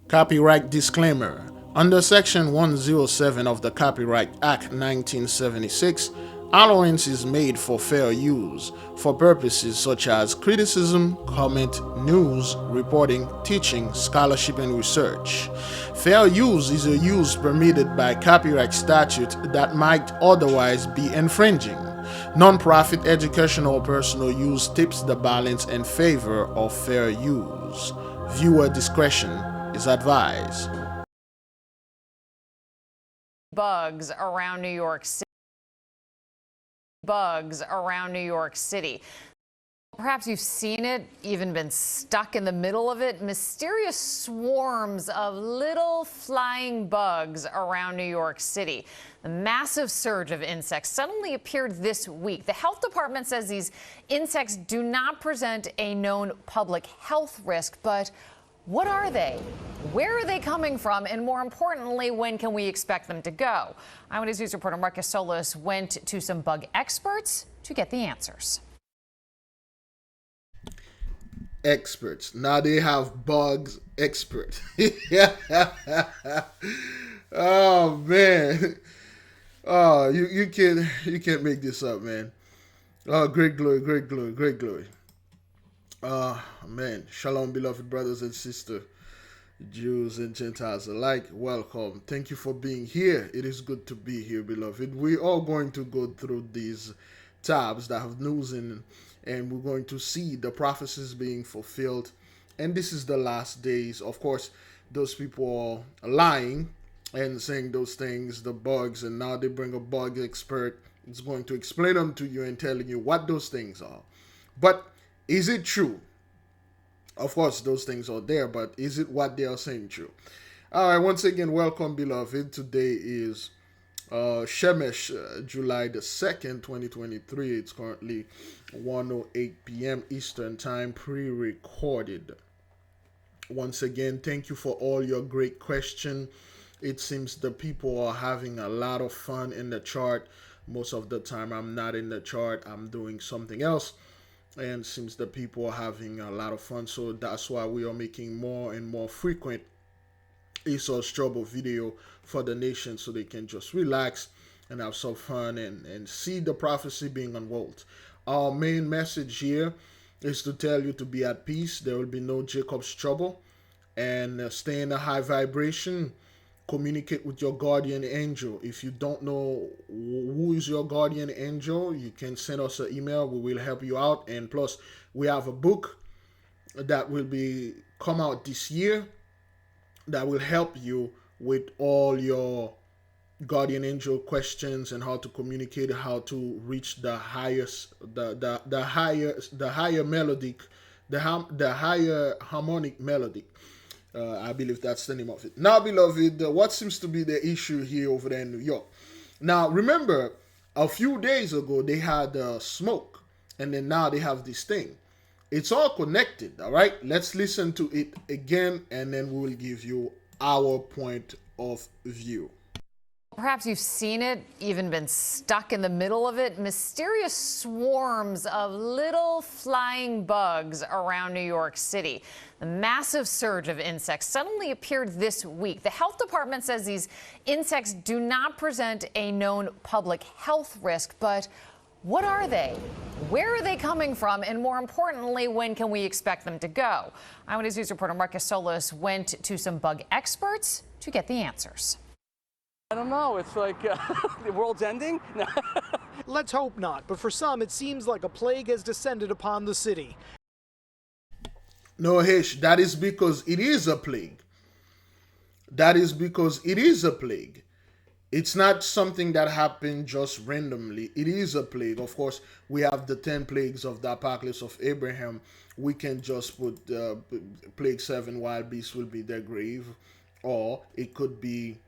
Copyright disclaimer. Under Section 107 of the Copyright Act 1976, allowance is made for fair use for purposes such as criticism, comment, news, reporting, teaching, scholarship, and research. Fair use is a use permitted by copyright statute that might otherwise be infringing. Non-profit educational or personal use tips the balance in favor of fair use. Viewer discretion is advised. Bugs around New York City. Perhaps you've seen it, even been stuck in the middle of it. Mysterious swarms of little flying bugs around New York City. The massive surge of insects suddenly appeared this week. The health department says these insects do not present a known public health risk, but what are they? Where are they coming from? And more importantly, when can we expect them to go? Eyewitness News reporter Marcus Solis went to some bug experts to get the answers. Experts. Now they have bugs expert. Yeah. Oh man. Oh, you can't make this up, man. Oh, great glory, great glory, great glory. Man, shalom, beloved brothers and sisters, Jews and Gentiles alike. Welcome. Thank you for being here. It is good to be here, beloved. We are going to go through these tabs that have news in, and we're going to see the prophecies being fulfilled. And this is the last days. Of course, those people are lying and saying those things, the bugs, and now they bring a bug expert. It's going to explain them to you and telling you what those things are. But is it true? Of course, those things are there, but is it what they are saying true? All right, once again, welcome, beloved. Today is Shemesh, July the 2nd, 2023. It's currently 1:08 p.m. Eastern Time, pre-recorded. Once again, thank you for all your great questions. It seems the people are having a lot of fun in the chart. Most of the time, I'm not in the chart. I'm doing something else. And seems the people are having a lot of fun, so that's why we are making more and more frequent Esau's Trouble video for the nation, so they can just relax and have some fun and see the prophecy being unrolled. Our main message here is to tell you to be at peace. There will be no Jacob's trouble, and stay in a high vibration. Communicate with your guardian angel. If you don't know who is your guardian angel, you can send us an email. We will help you out. And plus, we have a book that will be come out this year that will help you with all your guardian angel questions and how to communicate, how to reach the highest, the higher melodic, the higher harmonic melody. I believe that's the name of it. Now, beloved, what seems to be the issue here over there in New York? Now, remember, a few days ago, they had smoke, and then now they have this thing. It's all connected, all right? Let's listen to it again, and then we will give you our point of view. Perhaps you've seen it, even been stuck in the middle of it. Mysterious swarms of little flying bugs around New York City. The massive surge of insects suddenly appeared this week. The health department says these insects do not present a known public health risk, but what are they? Where are they coming from? And more importantly, when can we expect them to go? Eyewitness News reporter Marcus Solis went to some bug experts to get the answers. I don't know. It's like the world's ending. Let's hope not, but for some, it seems like a plague has descended upon the city. No, Hish, that is because it is a plague. That is because it is a plague. It's not something that happened just randomly. It is a plague. Of course, we have the 10 plagues of the apocalypse of Abraham. We can just put plague 7 wild beasts will be their grave, or it could be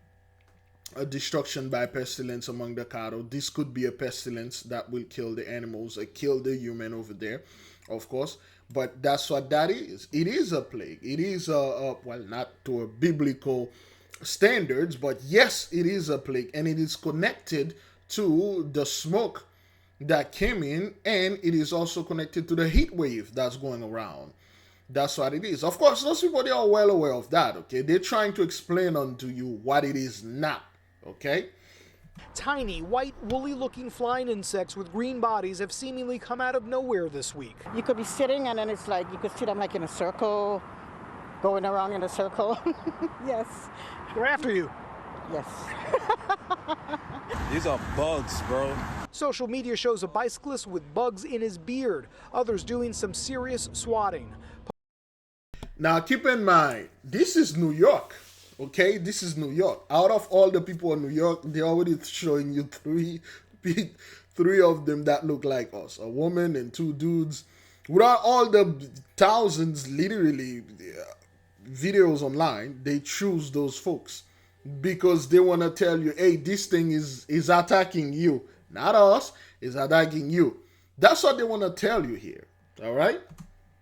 a destruction by pestilence among the cattle. This could be a pestilence that will kill the animals, kill the human over there, of course. But that's what that is. It is a plague. It is well, not to a biblical standards, but yes, it is a plague, and it is connected to the smoke that came in, and it is also connected to the heat wave that's going around. That's what it is. Of course, those people, they are well aware of that, okay? They're trying to explain unto you what it is not, okay? Tiny, white, woolly-looking flying insects with green bodies have seemingly come out of nowhere this week. You could be sitting and then it's like, you could see them like in a circle, going around in a circle. Yes. They're after you. Yes. These are bugs, bro. Social media shows a bicyclist with bugs in his beard, others doing some serious swatting. Now, keep in mind, this is New York, okay? This is New York. Out of all the people in New York, they're already showing you three of them that look like us. A woman and two dudes. Without all the thousands, literally, videos online, they choose those folks because they want to tell you, hey, this thing is attacking you. Not us, it's attacking you. That's what they want to tell you here, all right?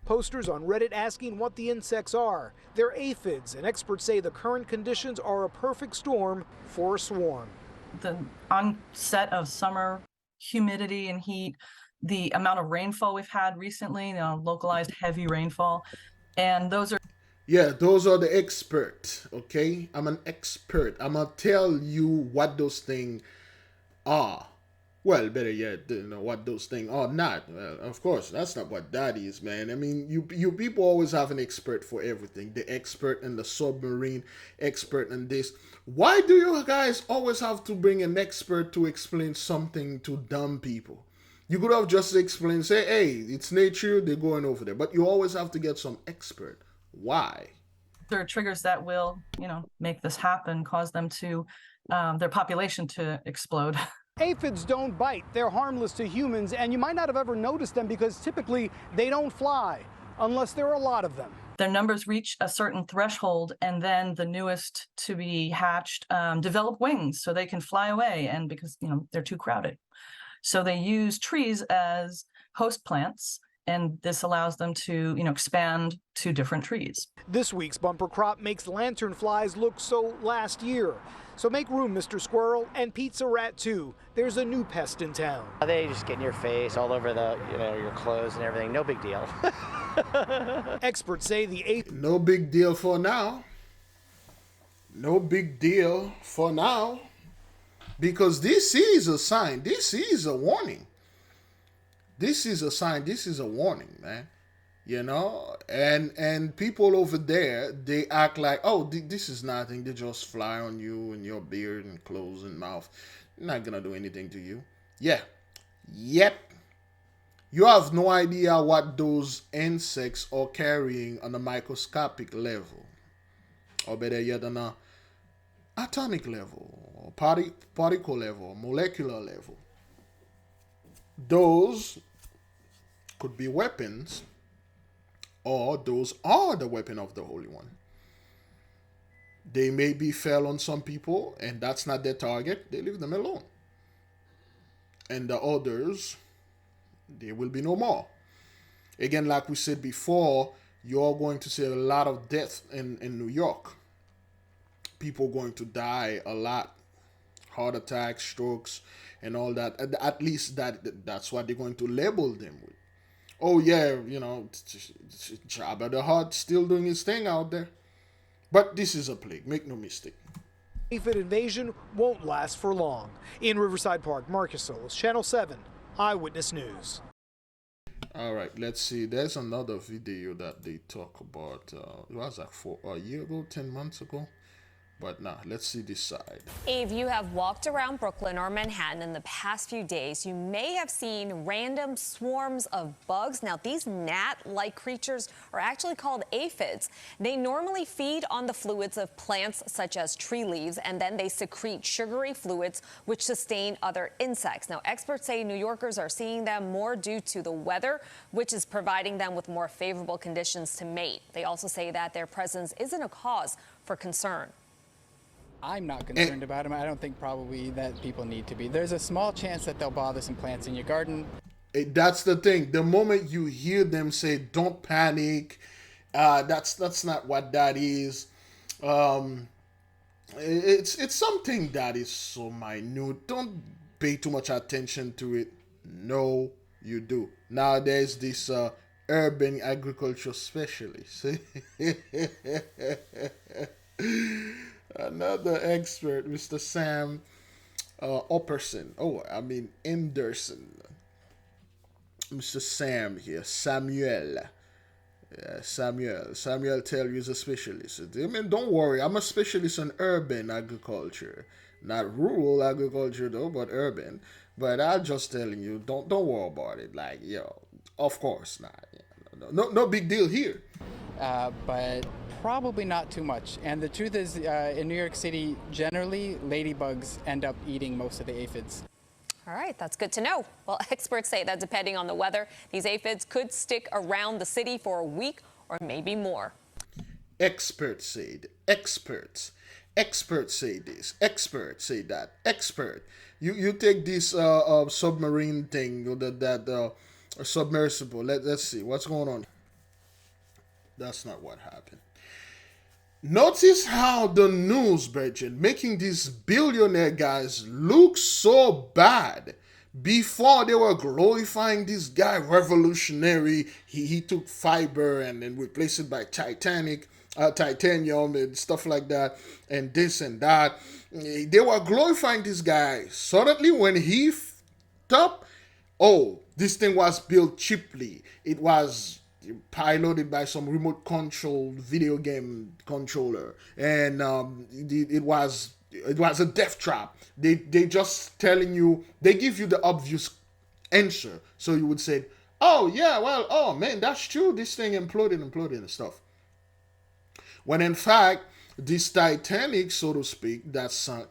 Posters on Reddit asking what the insects are. They're aphids, and experts say the current conditions are a perfect storm for a swarm. The onset of summer humidity and heat, the amount of rainfall we've had recently, localized heavy rainfall, and those are... Yeah, those are the experts, okay? I'm an expert. I'm going to tell you what those things are. Well, better yet, you know, what those things are not. Well, of course, that's not what that is, man. I mean, you people always have an expert for everything. The expert in the submarine, expert in this. Why do you guys always have to bring an expert to explain something to dumb people? You could have just explained, say, hey, it's nature, they're going over there. But you always have to get some expert. Why? There are triggers that will, make this happen, cause them to, their population to explode. Aphids don't bite. They're harmless to humans, and you might not have ever noticed them because typically they don't fly unless there are a lot of them. Their numbers reach a certain threshold, and then the newest to be hatched develop wings so they can fly away, and because they're too crowded. So they use trees as host plants, and this allows them to expand to different trees. This week's bumper crop makes lanternflies look so last year. So make room, Mr. Squirrel, and Pizza Rat too. There's a new pest in town. They just get in your face, all over your clothes and everything. No big deal. Experts say the aphids. No big deal for now. No big deal for now. Because this is a sign. This is a warning. This is a sign. This is a warning, man. And people over there, they act like, oh, this is nothing. They just fly on you and your beard and clothes and mouth. They're not gonna do anything to you. Yeah. Yep. You have no idea what those insects are carrying on a microscopic level, or better yet, on a atomic level, or particle level, molecular level. Those could be weapons, or those are the weapon of the Holy One. They may be fell on some people, and that's not their target. They leave them alone. And the others, there will be no more. Again, like we said before, you're going to see a lot of death in New York. People going to die a lot. Heart attacks, strokes, and all that. At least that's what they're going to label them with. Oh yeah, Jabba the Hutt still doing his thing out there. But this is a plague, make no mistake. Aphid invasion won't last for long. In Riverside Park, Marcus Solis, Channel 7, Eyewitness News. All right, let's see. There's another video that they talk about. It was like a year ago, 10 months ago. But nah, let's see this side. If you have walked around Brooklyn or Manhattan in the past few days, you may have seen random swarms of bugs. Now, these gnat-like creatures are actually called aphids. They normally feed on the fluids of plants such as tree leaves, and then they secrete sugary fluids which sustain other insects. Now, experts say New Yorkers are seeing them more due to the weather, which is providing them with more favorable conditions to mate. They also say that their presence isn't a cause for concern. I'm not concerned about them. I don't think probably that people need to be. There's a small chance that they'll bother some plants in your garden. That's the thing. The moment you hear them say, don't panic, that's not what that is. It's something that is so minute. Don't pay too much attention to it. No, you do. Now there's this urban agriculture specialist. Another expert, Mr. Sam Anderson. Mr. Sam here, Samuel. Samuel tell you he's a specialist. I mean, don't worry, I'm a specialist in urban agriculture. Not rural agriculture though, but urban. But I'm just telling you, don't worry about it. Like, of course not. No big deal here. But probably not too much. And the truth is, in New York City, generally, ladybugs end up eating most of the aphids. All right, that's good to know. Well, experts say that depending on the weather, these aphids could stick around the city for a week or maybe more. Experts said. Experts say this. Experts say that. You take this submarine thing, that submersible. Let's see what's going on. That's not what happened. Notice how the news, Bridget, making these billionaire guys look so bad. Before they were glorifying this guy, revolutionary. He took fiber and then replaced it by titanium and stuff like that, and this and that. They were glorifying this guy. Suddenly, when he stopped, this thing was built cheaply. It was piloted by some remote control video game controller, and it was a death trap. They just telling you, they give you the obvious answer, so you would say, oh yeah, well, oh man, that's true, this thing imploded and stuff, when in fact this Titanic, so to speak, that sunk,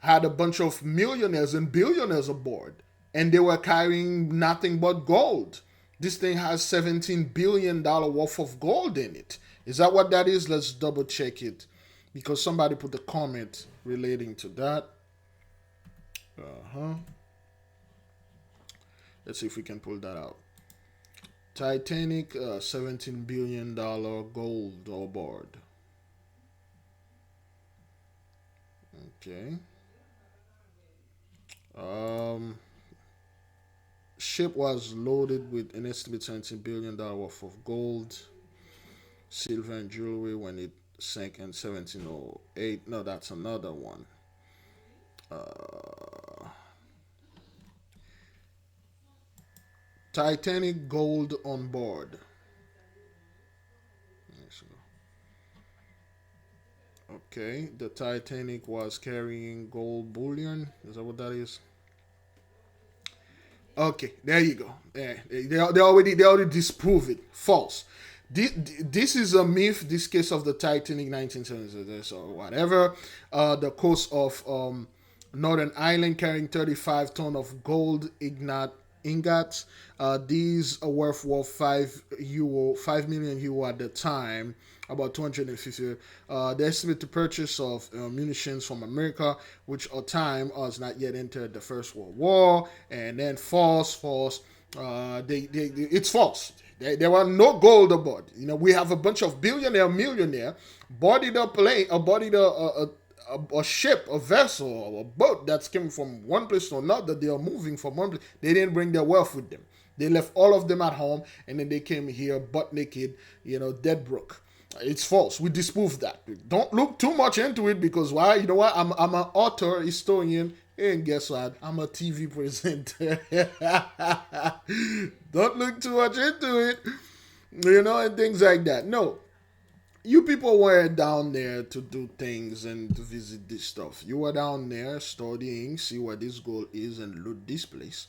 had a bunch of millionaires and billionaires aboard, and they were carrying nothing but gold. This thing has $17 billion worth of gold in it. Is that what that is? Let's double check it, because somebody put a comment relating to that. Let's see if we can pull that out. Titanic, $17 billion gold aboard. Okay. Ship was loaded with an estimated $17 billion worth of gold, silver, and jewelry when it sank in 1708. No, that's another one. Titanic gold on board. Okay, the Titanic was carrying gold bullion. Is that what that is? Okay, there you go. They already disprove it. False. This is a myth. This case of the Titanic, 1970s or whatever. The coast of Northern Ireland carrying 35 tons of gold ingots. These are worth €5 million euro at the time. About 250. The estimate to purchase of munitions from America, which at time has not yet entered the First World War, and then false. It's false. There were no gold aboard. We have a bunch of millionaire boarded a plane, boarded a ship, a vessel, or a boat that's coming from one place to another. They are moving from one place. They didn't bring their wealth with them. They left all of them at home, and then they came here butt naked, dead broke. It's false. We disprove that. Don't look too much into it, because why? You know what? I'm an author, historian, and guess what? I'm a TV presenter. Don't look too much into it, and things like that. No. You people were down there to do things and to visit this stuff. You were down there studying, see what this goal is, and loot this place.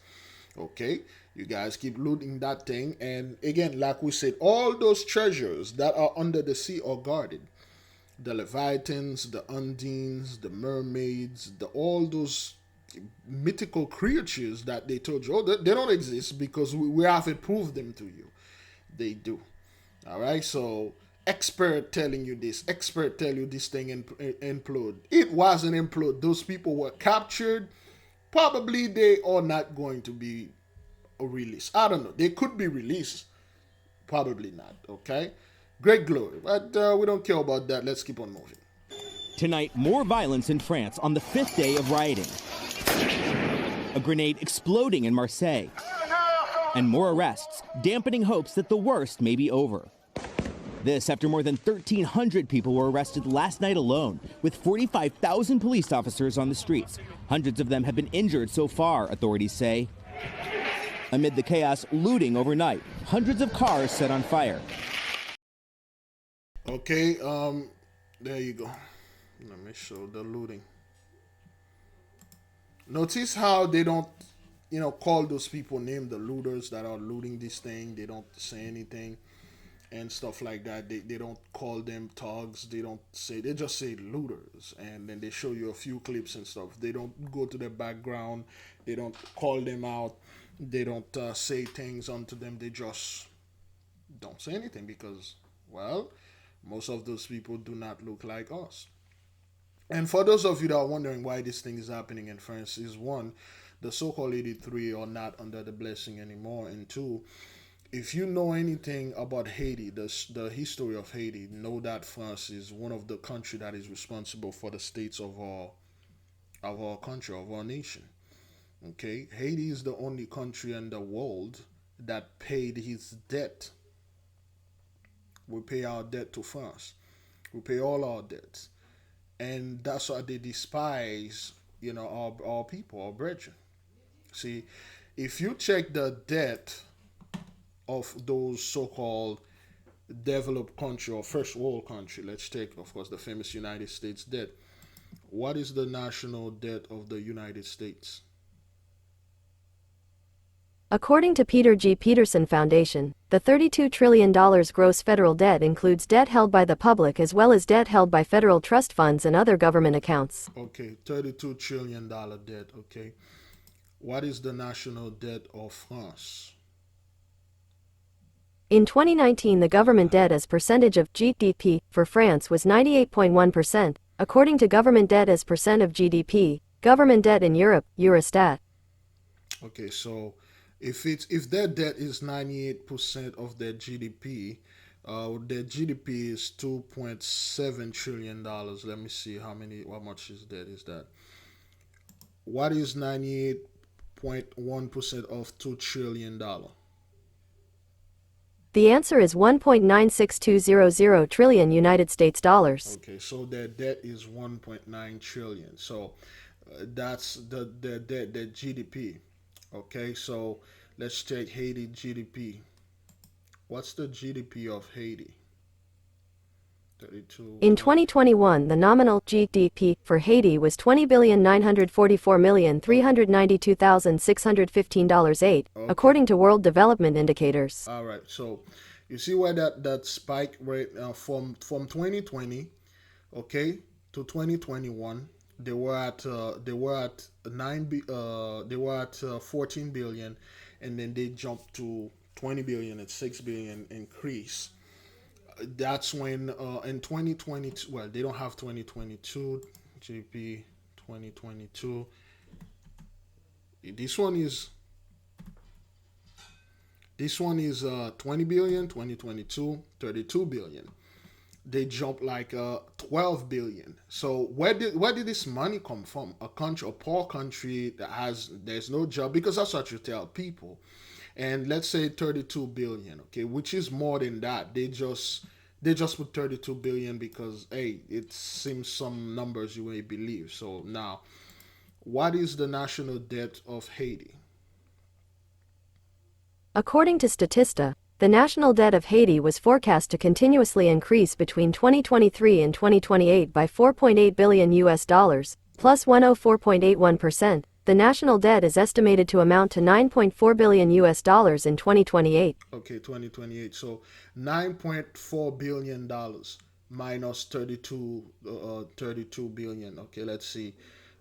Okay? You guys keep looting that thing. And again, like we said, all those treasures that are under the sea are guarded. The Leviathans, the Undines, the mermaids, all those mythical creatures that they told you, they don't exist, because we haven't proved them to you. They do. All right? So, expert telling you this. Expert tell you this thing implode. It wasn't implode. Those people were captured. Probably they are not going to be released. I don't know. They could be released. Probably not. Okay? Great glory. But we don't care about that. Let's keep on moving. Tonight, more violence in France on the 5th day of rioting. A grenade exploding in Marseille. and more arrests, dampening hopes that the worst may be over. This after more than 1,300 people were arrested last night alone, with 45,000 police officers on the streets. Hundreds of them have been injured so far, authorities say. Amid the chaos, looting overnight, hundreds of cars set on fire. Okay, there you go. Let me show the looting. Notice how they don't, call those people named the looters that are looting this thing. They don't say anything and stuff like that. They don't call them thugs. They just say looters. And then they show you a few clips and stuff. They don't go to the background. They don't call them out. They don't say things unto them. They just don't say anything because, well, most of those people do not look like us. And for those of you that are wondering why this thing is happening in France, is one, the so-called 83 are not under the blessing anymore, and two, if you know anything about Haiti, the history of Haiti, know that France is one of the countries that is responsible for the states of our country, of our nation. Okay, Haiti is the only country in the world that paid his debt. We pay our debt to France. We pay all our debts. And that's why they despise, our people, our brethren. See, if you check the debt of those so-called developed country or first world country, let's take, of course, the famous United States debt. What is the national debt of the United States? According to Peter G. Peterson Foundation, the $32 trillion gross federal debt includes debt held by the public as well as debt held by federal trust funds and other government accounts. Okay, $32 trillion debt, okay. What is the national debt of France? In 2019, the government debt as percentage of GDP for France was 98.1%, according to government debt as percent of GDP, government debt in Europe, Eurostat. Okay, so if their debt is 98% of their GDP, their GDP is $2.7 trillion. Let me see how much is that? What is 98.1% of $2 trillion? The answer is 1.96200 trillion United States dollars. Okay, so their debt is 1.9 trillion. So that's the GDP. Okay, so let's check Haiti GDP. What's the GDP of Haiti? 32. In 2021, the nominal GDP for Haiti was $20,944,392,615.08, according to World Development Indicators. All right, so you see where that spike rate from 2020, okay, to 2021. They were at 14 billion, and then they jumped to 20 billion and 6 billion increase. That's when in 2022, well, they don't have 2022 GDP 2022. This one is 20 billion, 2022, 32 billion. They jumped like 12 billion. So where did this money come from? A poor country there's no job, because that's what you tell people. And let's say 32 billion, okay, which is more than that. They just put 32 billion because, hey, it seems some numbers you may believe. So now, what is the national debt of Haiti? According to Statista, the national debt of Haiti was forecast to continuously increase between 2023 and 2028 by $4.8 billion plus 104.81%. The national debt is estimated to amount to $9.4 billion in 2028. Okay, 2028. So $9.4 billion minus 32 billion. Okay, let's see.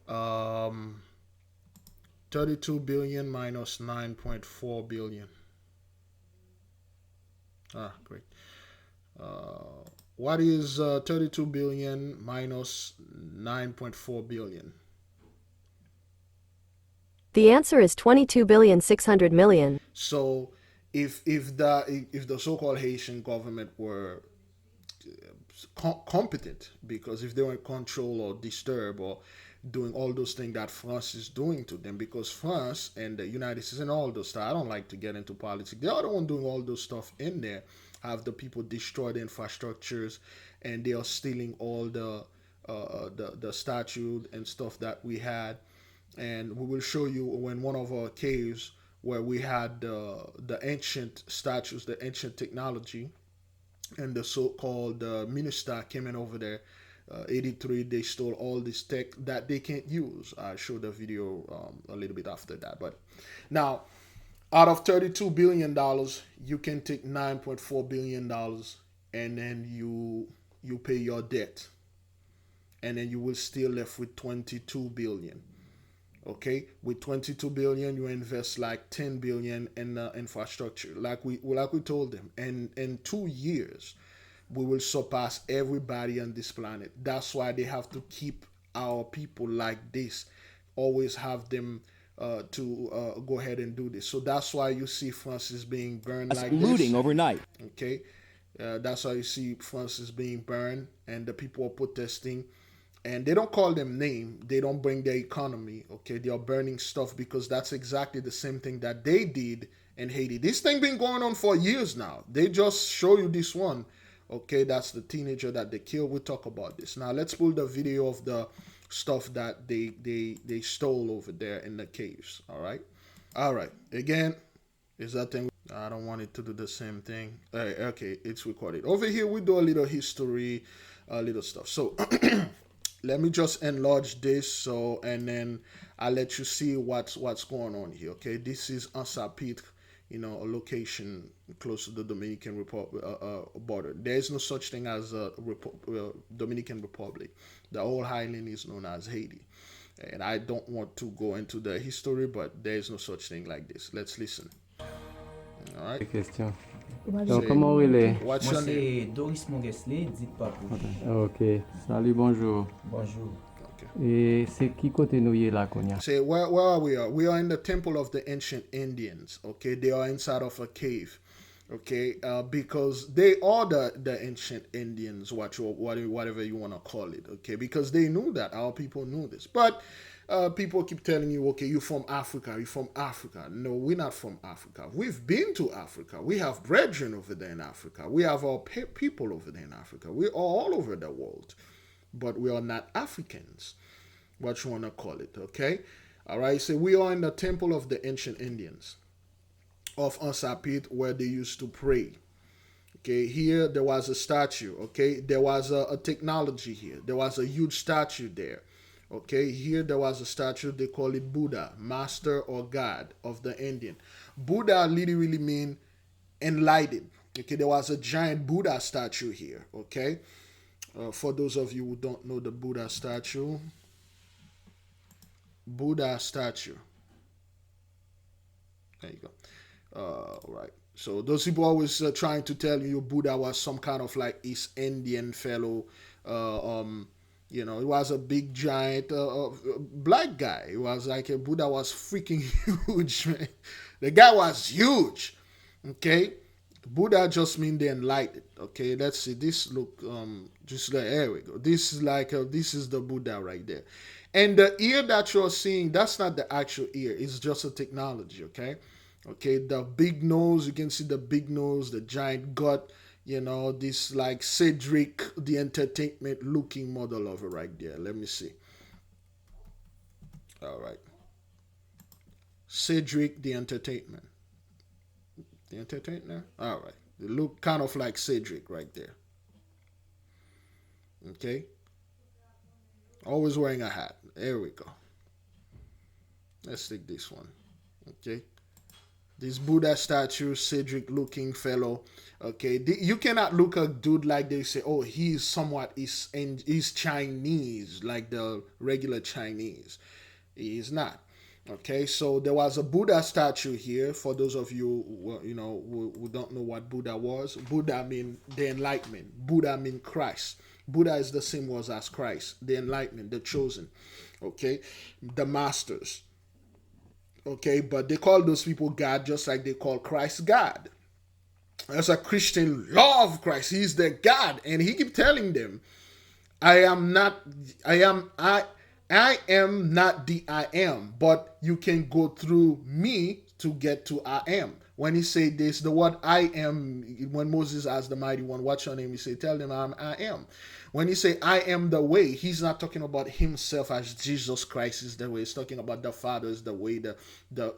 32 billion minus 9.4 billion. Great. What is 32 billion minus 9.4 billion? The answer is 22,600 million. So if the so-called Haitian government were competent, because if they were in control or disturb, or doing all those things that France is doing to them, because France and the United States and all those stuff, I don't like to get into politics. They are the one doing all those stuff in there, have the people destroy the infrastructures, and they are stealing all the statue and stuff that we had. And we will show you when one of our caves where we had the ancient statues, the ancient technology, and the so-called minister came in over there. 83, they stole all this tech that they can't use. I showed the video a little bit after that. But now, out of $32 billion, you can take $9.4 billion, and then you pay your debt, and then you will still left with $22 billion. Okay, with $22 billion, you invest like $10 billion in infrastructure, like we told them, and in 2 years we will surpass everybody on this planet. That's why they have to keep our people like this, always have them to go ahead and do this. So that's why you see France is being burned like looting this. Overnight. Okay, that's why you see France is being burned, and the people are protesting. And they don't call them name. They don't bring their economy. Okay, they are burning stuff because that's exactly the same thing that they did in Haiti. This thing been going on for years now. They just show you this one. Okay, that's the teenager that they killed. We'll talk about this. Now let's pull the video of the stuff that they stole over there in the caves. All right. Again, is that thing? I don't want it to do the same thing. Okay, it's recorded. Over here we do a little history, a little stuff. So let me just enlarge this, and then I'll let you see what's going on here. Okay, this is Chesapeake, a location close to the Dominican Republic border. There is no such thing as a Dominican Republic. The whole island is known as Haiti, and I don't want to go into the history, but there is no such thing like this. Let's listen. All right. Question. Donc, comment vous voulez? What's your name? Doris Mongesley, dites Papou. Ok. Salut, bonjour. Bonjour. Et c'est qui côté nous y là, Konya? Say, where are we? We are in the temple of the ancient Indians. Okay, they are inside of a cave. Okay, because they are the ancient Indians, whatever you want to call it. Okay, because they knew that, our people knew this. But people keep telling you, okay, you're from Africa, you're from Africa. No, we're not from Africa. We've been to Africa. We have brethren over there in Africa. We have our people over there in Africa. We are all over the world, but we are not Africans, what you want to call it, okay? All right, so we are in the temple of the ancient Indians of Chesapeake, where they used to pray. Okay, here there was a statue, okay? There was a technology here. There was a huge statue there. Okay, here there was a statue, they call it Buddha, master or God of the Indian. Buddha literally means enlightened. Okay, there was a giant Buddha statue here, okay? For those of you who don't know the Buddha statue. Buddha statue. There you go. Right. So those people always trying to tell you Buddha was some kind of like East Indian fellow, he was a big giant black guy. It was like Buddha was freaking huge, man. The guy was huge. Okay, Buddha just means the enlightened. Okay, let's see. This look just like, there we go. This is like this is the Buddha right there, and the ear that you're seeing, that's not the actual ear. It's just a technology. Okay, the big nose. You can see the big nose, the giant gut. This like Cedric the Entertainment looking model of it right there. Let me see. All right. Cedric the Entertainment. The Entertainer? All right. They look kind of like Cedric right there. Okay. Always wearing a hat. There we go. Let's take this one. Okay. This Buddha statue, Cedric looking fellow. Okay, you cannot look a dude like they say, oh, he's somewhat he's Chinese, like the regular Chinese. He is not. Okay, so there was a Buddha statue here. For those of you who don't know what Buddha was, Buddha means the enlightenment. Buddha means Christ. Buddha is the same word as Christ, the enlightenment, the chosen. Okay, the masters. Okay, but they call those people God just like they call Christ God. As a Christian, love Christ. He's their God. And he keep telling them, I I am not the I am, but you can go through me to get to I am. When he said this, the word I am, when Moses asked the mighty one, what's your name? He said, tell them I am. When he say I am the way, he's not talking about himself as Jesus Christ is the way. He's talking about the Father is the way.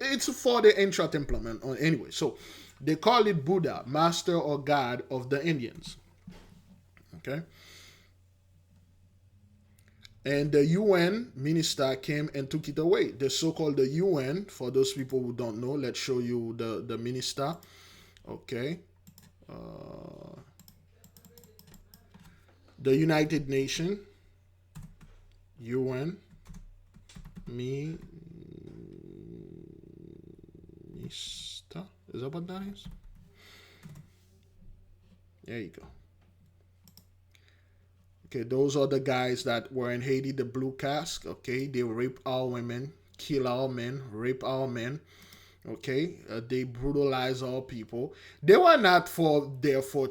It's for the ancient implement. Anyway, so they call it Buddha, master or God of the Indians. Okay. And the UN minister came and took it away. The so-called the UN, for those people who don't know, let's show you the minister. Okay. The United Nations, UN, minister, is that what that is? There you go. Okay, those are the guys that were in Haiti, the blue cask. Okay, they rape our women, kill our men, rape our men. Okay, they brutalize our people. They were not there for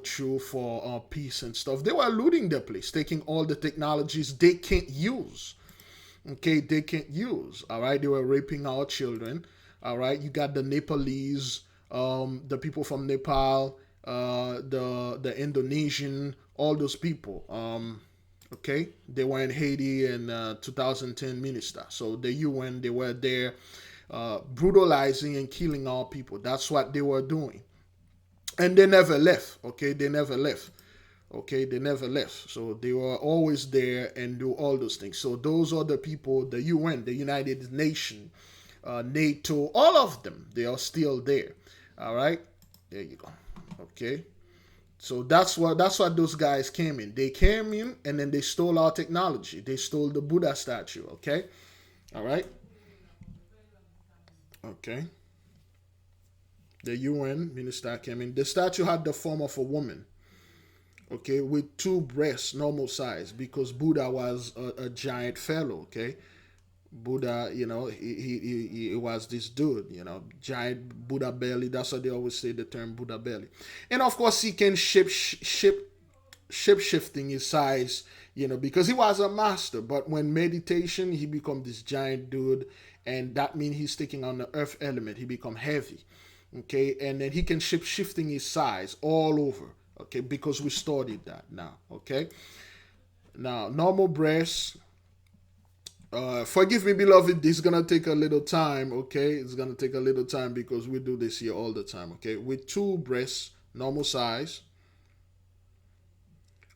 peace and stuff. They were looting the place, taking all the technologies they can't use. Okay, they can't use. All right, they were raping our children. All right, you got the Nepalese, the people from Nepal, the Indonesian, all those people. Okay, they were in Haiti in 2010 minister. So the UN, they were there brutalizing and killing our people. That's what they were doing. And they never left. Okay, they never left. Okay, they never left. So they were always there and do all those things. So those are the people, the UN, the United Nations, NATO, all of them, they are still there. All right, there you go. Okay. So that's what those guys came in. They came in and then they stole our technology. They stole the Buddha statue. Okay, all right. Okay. The UN minister came in. The statue had the form of a woman. Okay, with two breasts, normal size, because Buddha was a giant fellow. Okay, Buddha, you know, he was this dude, you know, giant Buddha belly. That's why they always say the term Buddha belly. And of course, he can shape shifting his size, you know, because he was a master. But when meditation, he become this giant dude, and that means he's taking on the earth element. He become heavy, okay, and then he can shifting his size all over, okay, because we studied that now, okay. Now, normal breasts. Forgive me, beloved, this is gonna take a little time, okay? It's gonna take a little time because we do this here all the time, okay? With two breasts, normal size.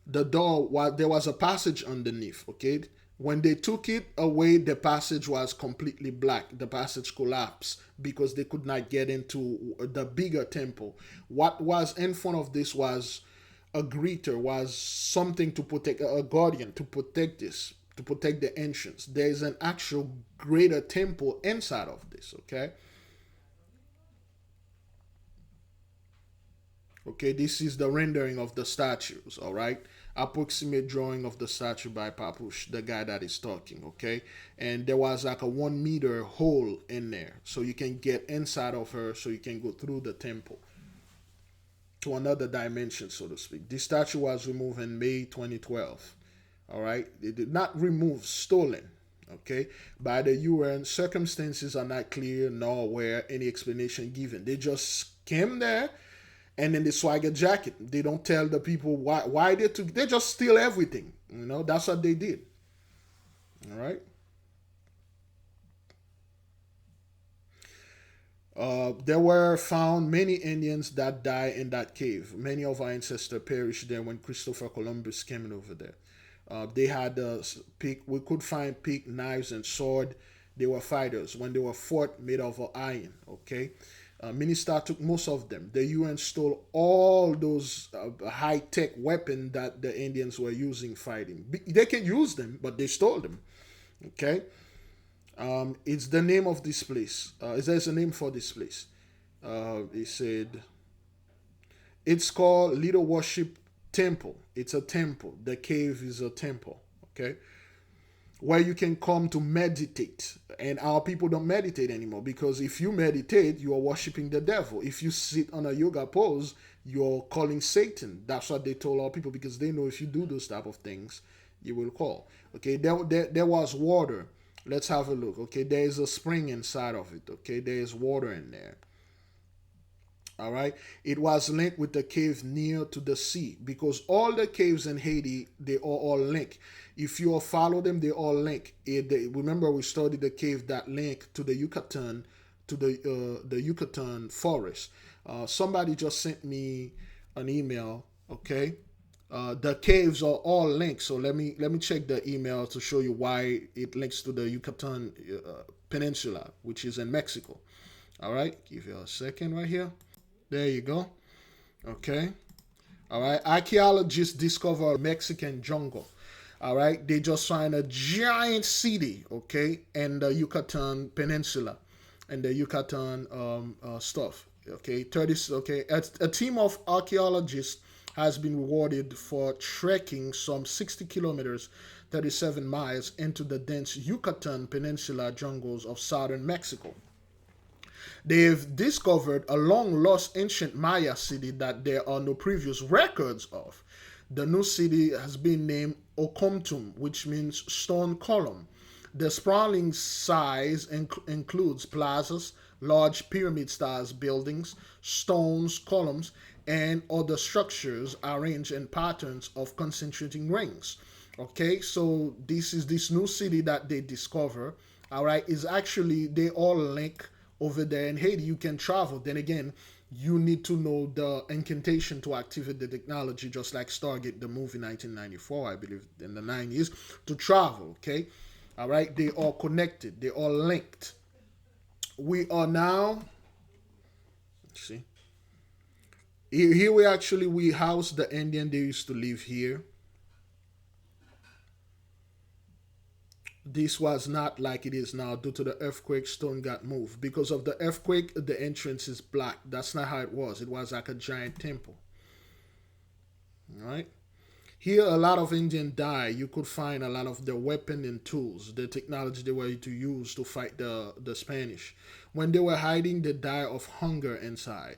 The door, there was a passage underneath, okay? When they took it away, the passage was completely black. The passage collapsed because they could not get into the bigger temple. What was in front of this was a greeter, was something to protect, a guardian to protect this, to protect the entrance. There is an actual greater temple inside of this, okay? Okay, this is the rendering of the statues, all right? Approximate drawing of the statue by Papush, the guy that is talking, okay? And there was like a 1 meter hole in there, so you can get inside of her, so you can go through the temple to another dimension, so to speak. This statue was removed in May 2012. All right, they did not remove, stolen, okay, by the UN. Circumstances are not clear, nor were any explanation given. They just came there and then they swag a jacket. They don't tell the people why they took. They just steal everything. You know, that's what they did. All right. There were found many Indians that died in that cave. Many of our ancestors perished there when Christopher Columbus came over there. They had pick. We could find pick, knives, and sword. They were fighters. When they were fought, made of iron. Okay, Minister took most of them. The UN stole all those high-tech weapons that the Indians were using fighting. They can use them, but they stole them. Okay, it's the name of this place. There's a name for this place. They said it's called Little Worship Temple. It's a temple. The cave is a temple. Okay. where you can come to meditate. And our people don't meditate anymore, because if you meditate, you are worshiping the devil. If you sit on a yoga pose, you're calling Satan. That's what they told our people, because they know if you do those type of things, you will call. Okay, there was water. Let's have a look. Okay, there is a spring inside of it. Okay, there is water in there. All right, it was linked with the cave near to the sea, because all the caves in Haiti, they are all linked. If you follow them, they all link. Remember, we studied the cave that link to the Yucatan, to the Yucatan forest. Somebody just sent me an email. Okay, the caves are all linked. So let me check the email to show you why it links to the Yucatan Peninsula, which is in Mexico. All right, give you a second right here. There you go. Okay. All right. Archaeologists discover a Mexican jungle. All right. They just find a giant city, okay, in the Yucatan Peninsula and the Yucatan stuff. Okay. A team of archaeologists has been rewarded for trekking some 60 kilometers, 37 miles into the dense Yucatan Peninsula jungles of southern Mexico. They've discovered a long-lost ancient Maya city that there are no previous records of. The new city has been named Okomtum, which means stone column. The sprawling size includes plazas, large pyramid-style buildings, stones, columns, and other structures arranged in patterns of concentrating rings. Okay, so this new city that they discover, all right, is actually, they all link over there in Haiti. You can travel. Then again, you need to know the incantation to activate the technology, just like Stargate, the movie 1994, I believe, in the 90s, to travel, okay? All right, they are connected. They are linked. We are now, let's see. Here we house the Indian. They used to live here. This was not like it is now. Due to the earthquake, stone got moved. Because of the earthquake, the entrance is black. That's not how it was. It was like a giant temple. All right. Here, a lot of Indians die. You could find a lot of their weapon and tools, the technology they were to use to fight the Spanish. When they were hiding, they died of hunger inside.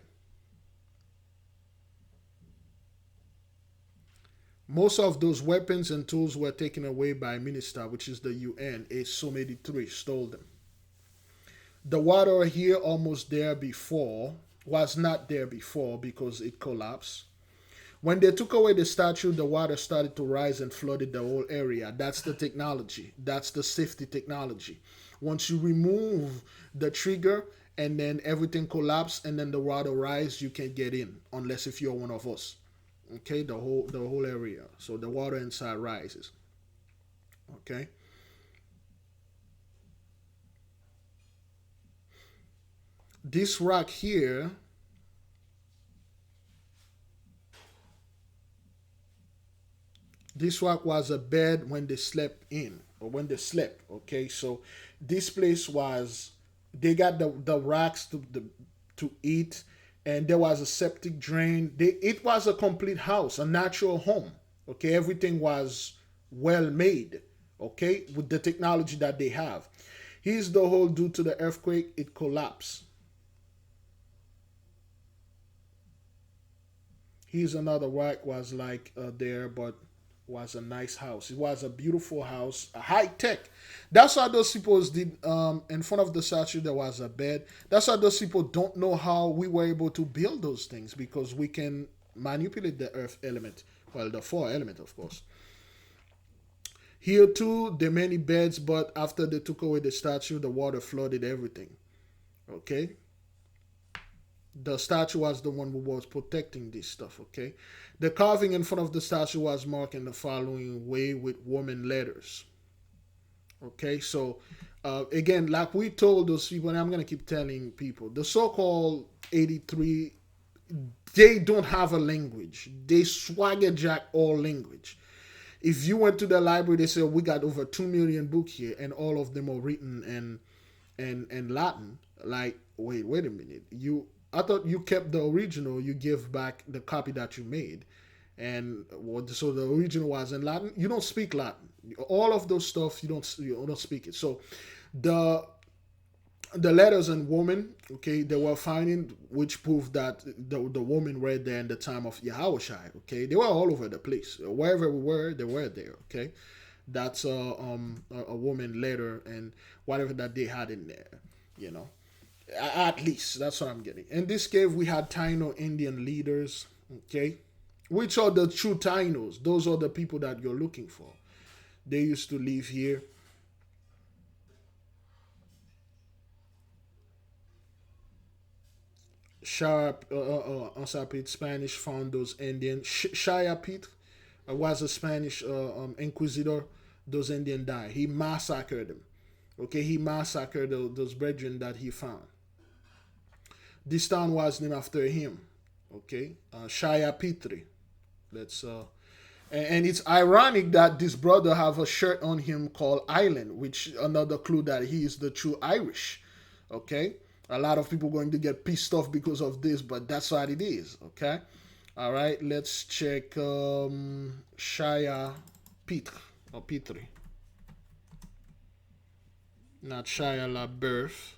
Most of those weapons and tools were taken away by MINISTA, which is the UN. Psaumes 83 stole them. The water here almost there before was not there before because it collapsed. When they took away the statue, the water started to rise and flooded the whole area. That's the technology. That's the safety technology. Once you remove the trigger and then everything collapses and then the water rise, you can't get in unless if you're one of us. Okay, the whole area. So the water inside rises. Okay. This rock here, this rock was a bed when they slept in, or when they slept. Okay, so this place was, they got the rocks to eat. And there was a septic drain. It was a complete house, a natural home. Okay, everything was well made. Okay, with the technology that they have. Here's the hole due to the earthquake. It collapsed. Here's another rock was like there, but was a nice house. It was a beautiful house, a high tech. That's why those people did. In front of the statue, there was a bed. That's why those people don't know how we were able to build those things, because we can manipulate the earth element. Well, the four element, of course. Here too, there are many beds, but after they took away the statue, the water flooded everything. Okay. The statue was the one who was protecting this stuff, okay? The carving in front of the statue was marked in the following way with Roman letters. Okay, so again, like we told those people, and I'm going to keep telling people, the so-called 83, they don't have a language. They swagger jack all language. If you went to the library, they say, we got over 2 million books here, and all of them are written in Latin. Like, wait a minute. I thought you kept the original. You give back the copy that you made. And so the original was in Latin. You don't speak Latin. All of those stuff you don't speak it. So the letters and woman, okay, they were finding, which proved that the women were there in the time of Yahushua, okay. They were all over the place. Wherever we were, they were there, okay. That's a woman letter and whatever that they had in there, you know. At least, that's what I'm getting. In this cave, we had Taino Indian leaders, okay. Which are the true Tainos? Those are the people that you're looking for. They used to live here. Spanish found those Indians. Chesapeake was a Spanish inquisitor. Those Indians died. He massacred them. Okay, he massacred those brethren that he found. This town was named after him. Okay, Chesapeake. Let's and it's ironic that this brother have a shirt on him called Island, which another clue that he is the true Irish. Okay, a lot of people going to get pissed off because of this, but that's what it is. Okay, all right, let's check Chesapeake or Petri, not Shia LaBeouf.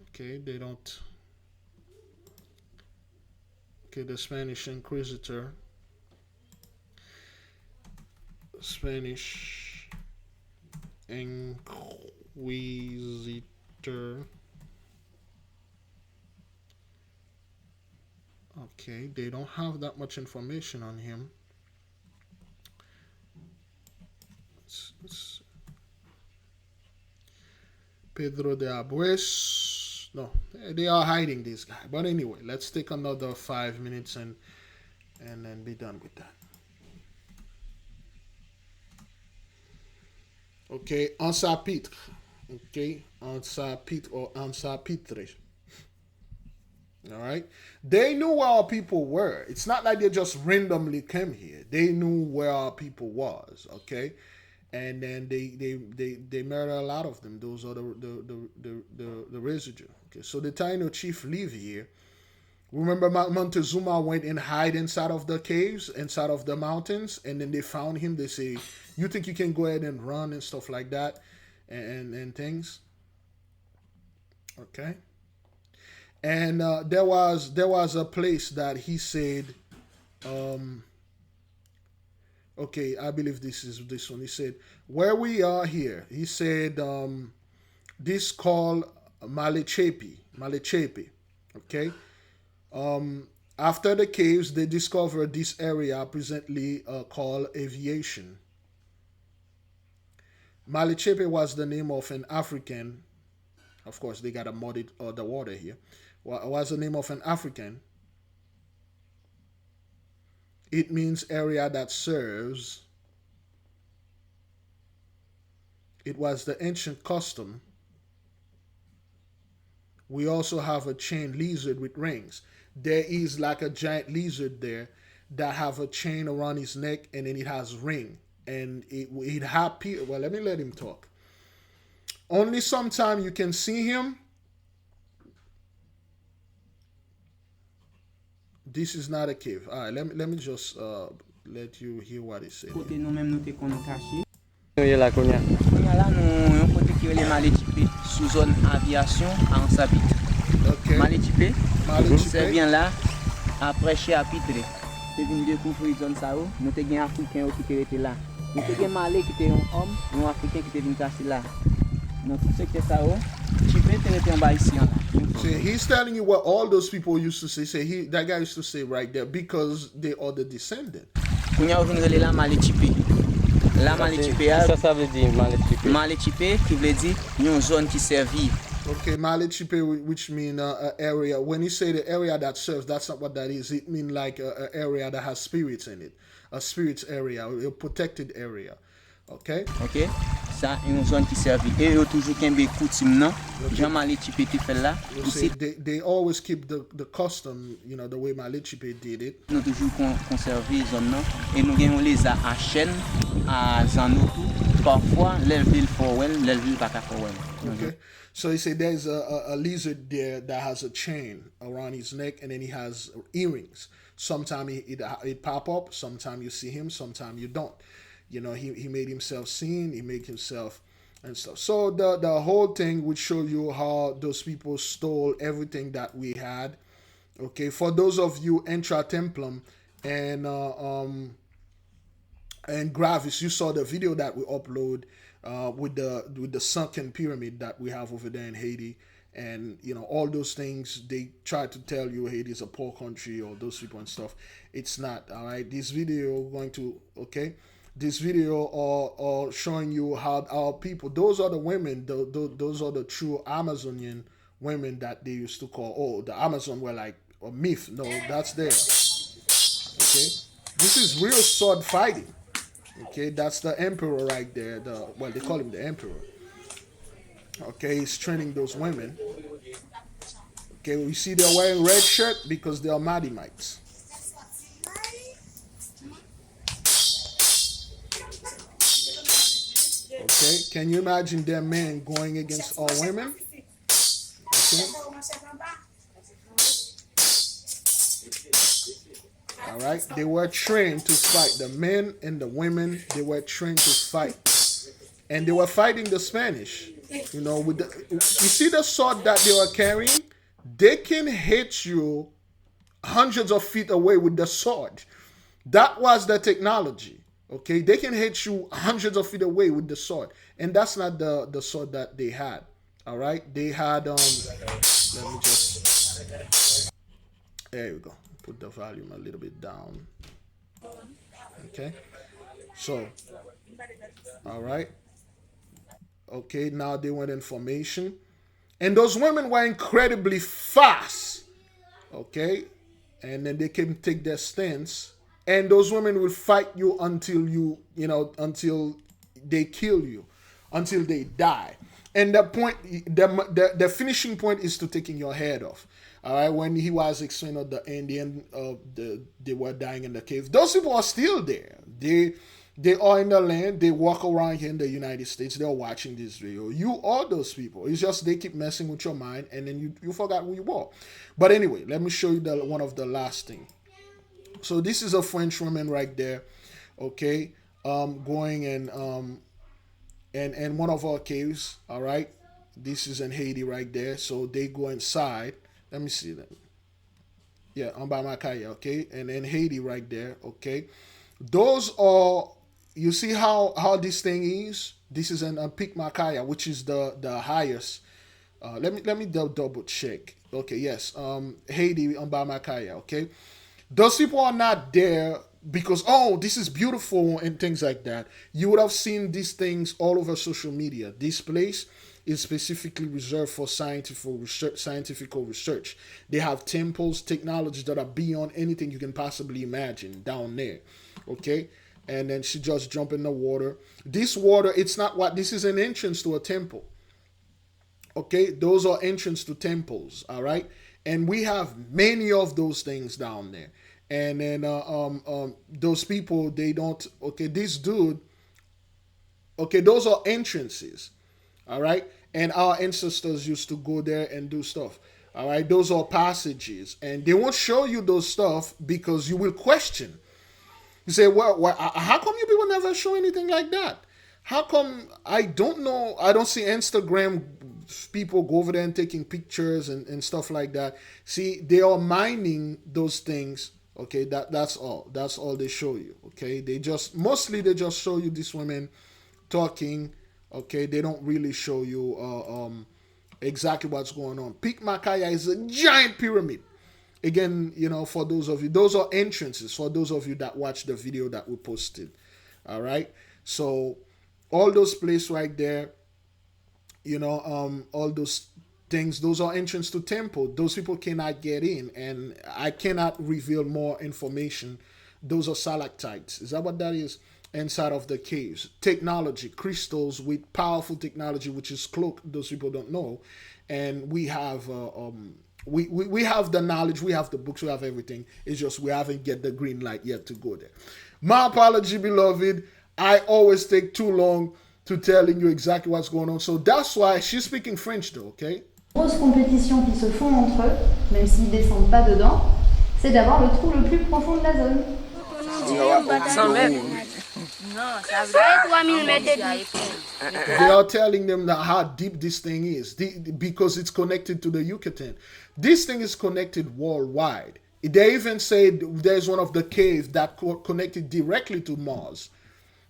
Okay, they don't. Okay, the Spanish Inquisitor. Spanish Inquisitor. Okay, they don't have that much information on him. Pedro de Abues. No, they are hiding this guy. But anyway, let's take another 5 minutes and then be done with that. Okay, Ansapitre. Okay, Ansapitre or Ansapitre. All right. They knew where our people were. It's not like they just randomly came here. They knew where our people was. Okay. And then they murder a lot of them. Those are the residue. Okay, so the Taino chief live here. Remember, Montezuma went and hide inside of the caves, inside of the mountains, and then they found him. They say, "You think you can go ahead and run and stuff like that, and things." Okay. And there was a place that he said. Okay, I believe this is this one. He said, where we are here, he said, this called Malechepe. Okay. After the caves, they discovered this area presently called Aviation. Malechepe was the name of an African. Of course, they got to mud it the water here. Was the name of an African. It means area that serves. It was the ancient custom. We also have a chain lizard with rings. There is like a giant lizard there that have a chain around his neck, and then it has ring. And it happy. Well, let me let him talk. Only sometime you can see him. This is not a cave. All right, let me just let you hear what he said. Côté nous même nous te qu'on caché. Nous y là konya. Konya là nous un côté qui est Malechepe sous zone aviation en Sabit. OK. Malechepe. C'est bien là après Chesapeake. C'est venu découvrir zone ça où nous te gain africain qui était là. Nous te gain malais qui était un homme, un africain qui était venu cacher là. Donc c'est que ça où Chipé était en bas ici là. See, he's telling you what all those people used to say. That guy used to say right there because they are the descendant. Ça veut dire Malechepe. Malechepe qui veut dire une zone qui servit. Okay, Malechepe, which mean area. When you say the area that serves, that's not what that is. It means like an area that has spirits in it, a spirits area, a protected area. Okay. Okay. ça, une zone qui servit. Et yo toujours kembe coutume nan, Jean Malichipe te fait là. They always keep the custom, you know, the way Malichipe did it. Nous toujours conserver zone nan et nous gagnons les à chaîne à Zanotou. Parfois, l'elville for well, l'elville pas for well. Okay. So he said there's a lizard there that has a chain around his neck, and then he has earrings. Sometimes it pop up, sometimes you see him, sometimes you don't. You know, he made himself seen, he made himself and stuff. So the whole thing would show you how those people stole everything that we had. Okay, for those of you Intra Templum and Gravis, you saw the video that we upload with the sunken pyramid that we have over there in Haiti. And, you know, all those things, they try to tell you Haiti is a poor country or those people and stuff. It's not, all right? This video this video are showing you how our people, those are the women, those are the true Amazonian women that they used to call, oh, the Amazon were like a myth. No, that's there. Okay? This is real sword fighting. Okay, that's the emperor right there. Well, they call him the emperor. Okay, he's training those women. Okay, we see they're wearing red shirt because they are Madimites. Okay, can you imagine their men going against all women? Okay. All right, they were trained to fight. The men and the women, they were trained to fight, and they were fighting the Spanish. You know, you see the sword that they were carrying? They can hit you hundreds of feet away with the sword. That was the technology. Okay, they can hit you hundreds of feet away with the sword, and that's not the sword that they had. All right, they had let me just, there we go. Put the volume a little bit down. Okay, so all right. Okay, now they went in formation. And those women were incredibly fast. Okay? And then they can take their stance. And those women will fight you until until they kill you. Until they die. And the point, the finishing point is to taking your head off. All right? When he was explaining the Indian, they were dying in the cave. Those people are still there. They are in the land. They walk around here in the United States. They're watching this video. You are those people. It's just they keep messing with your mind, and then you forgot who you are. But anyway, let me show you one of the last thing. So this is a French woman right there, okay, going in one of our caves. All right, this is in Haiti right there. So they go inside. Let me see that. Yeah, on by Makaya, okay, and in Haiti right there, okay. Those are. You see how this thing is? This is an Peak Makaya, which is the highest. Let me double check. Okay, yes. Haiti on Makaya, okay? Those people are not there because, oh, this is beautiful and things like that. You would have seen these things all over social media. This place is specifically reserved for scientific research. They have temples, technologies that are beyond anything you can possibly imagine down there, okay? And then she just jumped in the water. This water, it's not what, this is an entrance to a temple. Okay, those are entrance to temples, all right? And we have many of those things down there. And then those people, they don't, okay, this dude, okay, those are entrances, all right? And our ancestors used to go there and do stuff, all right? Those are passages. And they won't show you those stuff because you will question. You say, well, how come you people never show anything like that? How come I don't know? I don't see Instagram people go over there and taking pictures and stuff like that. See, they are mining those things. Okay, that's all. That's all they show you. Okay, they just show you these women talking. Okay, they don't really show you exactly what's going on. Peak Makaya is a giant pyramid. Again, you know, for those of you, those are entrances for those of you that watch the video that we posted. All right. So all those places right there, you know, all those things, those are entrance to temple. Those people cannot get in, and I cannot reveal more information. Those are stalactites. Is that what that is? inside of the caves. Technology, crystals with powerful technology, which is cloaked. Those people don't know, and we have we have the knowledge, we have the books, we have everything. It's just we haven't get the green light yet to go there. My apology, beloved. I always take too long to telling you exactly what's going on. So that's why she's speaking French though, okay? Grosses compétitions qui se font entre eux, même s'ils descendent pas dedans, c'est d'avoir le trou le plus profond de la zone. 100 mètres. They are telling them that how deep this thing is because it's connected to the Yucatan. This thing is connected worldwide. They even say there's one of the caves that connected directly to Mars.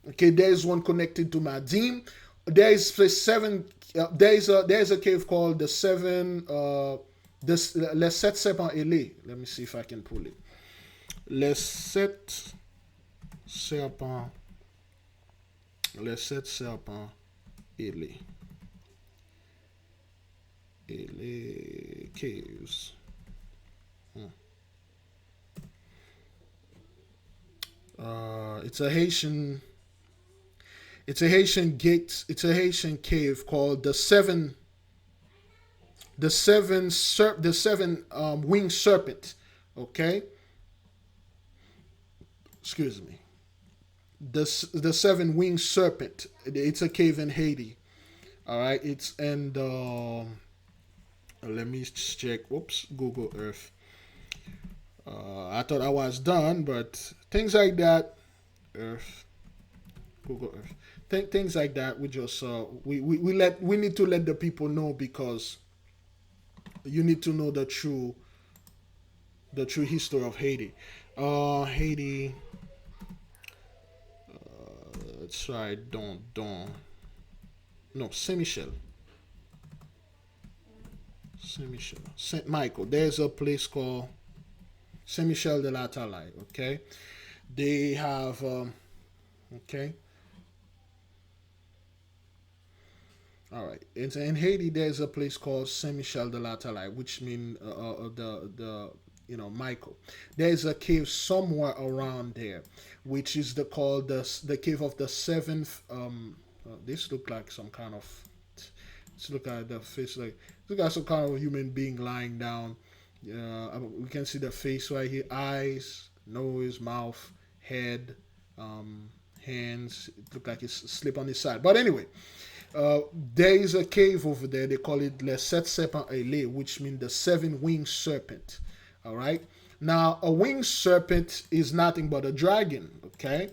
Okay, there's one connected to Madim. There's seven. There's a cave called the seven. Les sept serpents ailés. Let me see if I can pull it. Les sept serpents. Les sept serpents ailés. Ailés caves. It's a Haitian gate. It's a Haitian cave called the seven winged serpent. Okay. Excuse me. The seven winged serpent. It's a cave in Haiti. All right. It's and let me check. Whoops. Google Earth. I thought I was done, but things like that. Earth. Google Earth. Things like that. We just we need to let the people know, because you need to know the true history of Haiti. Haiti. Let's try Saint Michel. Saint Michael. There's a place called Saint Michel de la Talaye. Okay, they have okay. All right. In Haiti, there's a place called Saint Michel de la Talaye, which means Michael. There's a cave somewhere around there, which is called the cave of the seventh. This look like some kind of. Let's look at the face, like look at some kind of human being lying down. We can see the face right here: eyes, nose, mouth, head, hands. It look like it's asleep on his side. But anyway. There is a cave over there. They call it Les Sept Serpents Ailés, which means the seven winged serpent. All right. Now, a winged serpent is nothing but a dragon. Okay.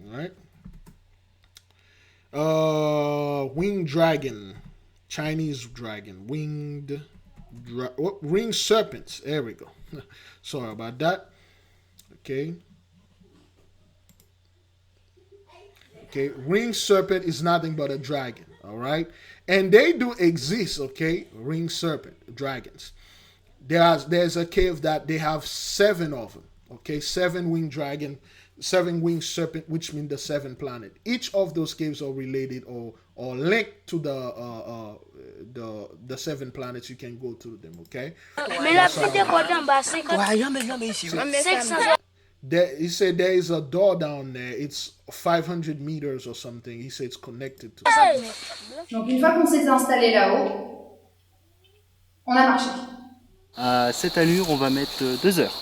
All right. Winged dragon, Chinese dragon, winged serpents. There we go. Sorry about that. Okay. Okay, ringed serpent is nothing but a dragon, all right? And they do exist, okay? Ringed serpent, dragons. There's a cave that they have 7 of them, okay? 7 winged dragon, 7 winged serpent, which means the 7 planet. Each of those caves are related or linked to the 7 planets. You can go to them, okay? He said there is a door down there. It's 500 meters or something. He said it's connected to. Donc une fois qu'on s'est installé là-haut, on a marché. À cette allure, on va mettre 2 heures.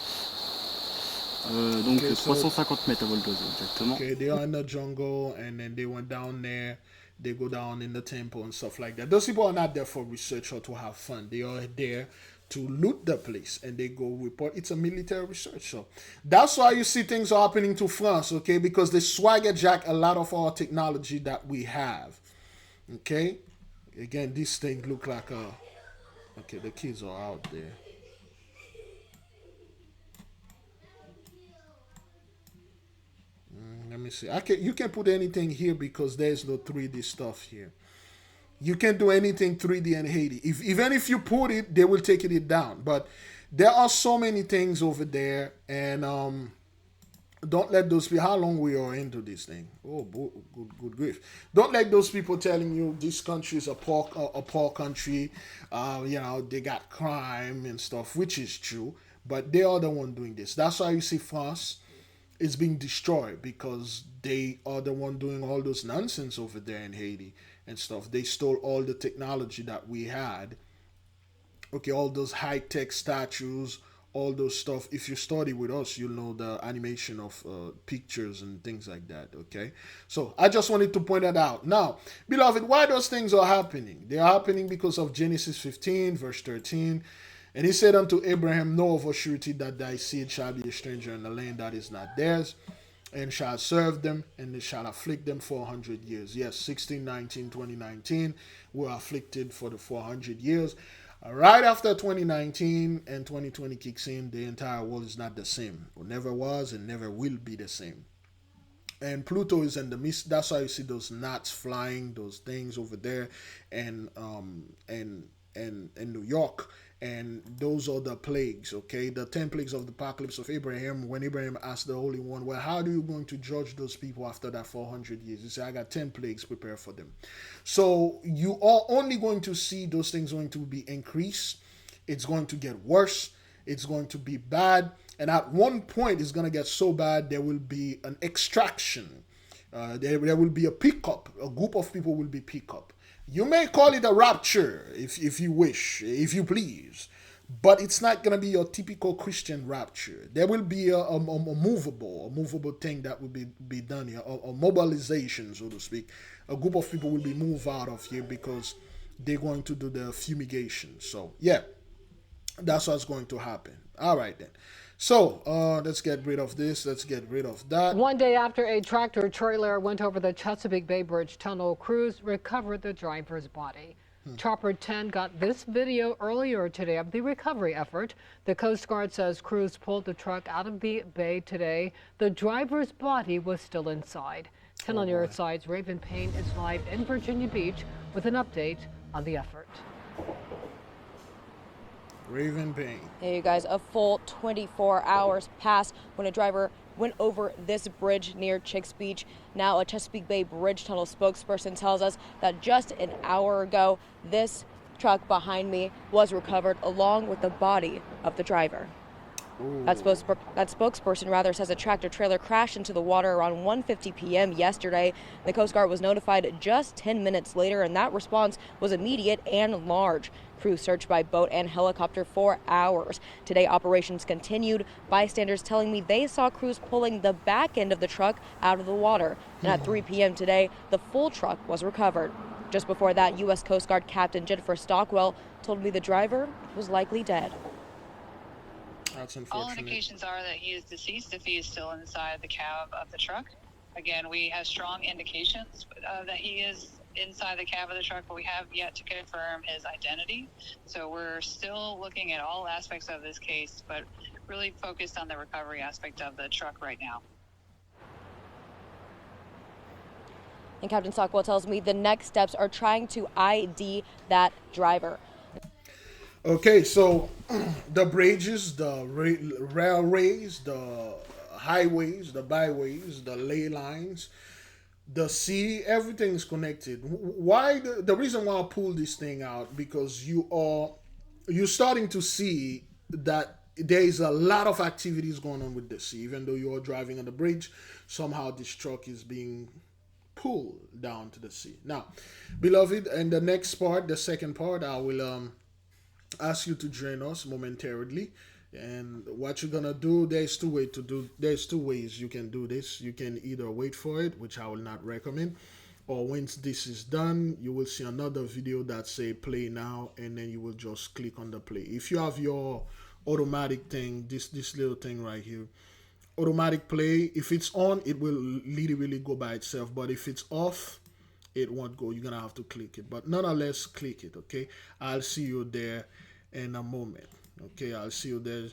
Donc 350 mètres à vol d'oiseau, exactement. Okay, they are in the jungle, and then they went down there. They go down in the temple and stuff like that. Those people are not there for research or to have fun. They are there to loot the place, and they go report. It's a military research. So that's why you see things are happening to France, okay? Because they swagger jack a lot of our technology that we have. Okay? Again, this thing look like a... Okay, the kids are out there. Let me see. You can't put anything here because there's no 3D stuff here. You can't do anything 3D in Haiti. Even if you put it, they will take it down. But there are so many things over there, and don't let those people. How long we are into this thing? Oh, good grief! Don't let those people telling you this country is a poor country. They got crime and stuff, which is true. But they are the one doing this. That's why you see France is being destroyed because they are the one doing all those nonsense over there in Haiti and stuff. They stole all the technology that we had. Okay, all those high-tech statues, all those stuff. If you study with us, you'll know the animation of pictures and things like that. Okay, so I just wanted to point that out. Now, beloved, why those things are happening? They are happening because of Genesis 15 verse 13. And he said unto Abraham, know of a surety that thy seed shall be a stranger in the land that is not theirs, and shall serve them, and they shall afflict them 400 years. Yes, 2019, we're afflicted for the 400 years. Right after 2019 and 2020 kicks in, the entire world is not the same. It never was and never will be the same. And Pluto is in the midst. That's why you see those gnats flying, those things over there, and New York. And those are the plagues, okay? The 10 plagues of the apocalypse of Abraham. When Abraham asked the Holy One, well, how are you going to judge those people after that 400 years? He said, I got 10 plagues, prepare for them. So you are only going to see those things going to be increased. It's going to get worse. It's going to be bad. And at one point, it's going to get so bad, there will be an extraction. There will be a pickup. A group of people will be picked up. You may call it a rapture if you wish, if you please, but it's not going to be your typical Christian rapture. There will be a movable thing that will be done here, a mobilization, so to speak. A group of people will be moved out of here because they're going to do the fumigation. So, yeah, that's what's going to happen. All right, then. So, let's get rid of this. Let's get rid of that. One day after a tractor trailer went over the Chesapeake Bay Bridge tunnel, crews recovered the driver's body. Chopper 10 got this video earlier today of the recovery effort. The Coast Guard says crews pulled the truck out of the bay today. The driver's body was still inside. 10 on your side's Raven Payne is live in Virginia Beach with an update on the effort. Raven Payne. Hey, you guys, a full 24 hours passed when a driver went over this bridge near Chicks Beach. Now, a Chesapeake Bay Bridge Tunnel spokesperson tells us that just an hour ago, this truck behind me was recovered along with the body of the driver. That spokesperson says a tractor trailer crashed into the water around 1:50 p.m. yesterday. The Coast Guard was notified just 10 minutes later, and that response was immediate and large. Crews searched by boat and helicopter for hours. Today, operations continued. Bystanders telling me they saw crews pulling the back end of the truck out of the water. And at 3 p.m. today, the full truck was recovered. Just before that, U.S. Coast Guard Captain Jennifer Stockwell told me the driver was likely dead. That's unfortunate. All indications are that he is deceased if he is still inside the cab of the truck. Again, we have strong indications that he is inside the cab of the truck, but we have yet to confirm his identity. So we're still looking at all aspects of this case, but really focused on the recovery aspect of the truck right now. And Captain Stockwell tells me the next steps are trying to ID that driver. Okay, so the bridges, the railways, the highways, the byways, the ley lines, the sea, everything is connected. Why the reason why I pull this thing out, because you're starting to see that there is a lot of activities going on with the sea. Even though you're driving on the bridge, somehow this truck is being pulled down to the sea. Now, beloved, in the next part, the second part, I will ask you to join us momentarily. And what you're gonna do, there's two ways you can do this. You can either wait for it, which I will not recommend, or once this is done, you will see another video that say play now, and then you will just click on the play. If you have your automatic thing, this little thing right here, automatic play, if it's on, it will literally go by itself, but if it's off, it won't go. You're gonna have to click it, but nonetheless, click it. Okay, I'll see you there in a moment. Okay, I'll see you there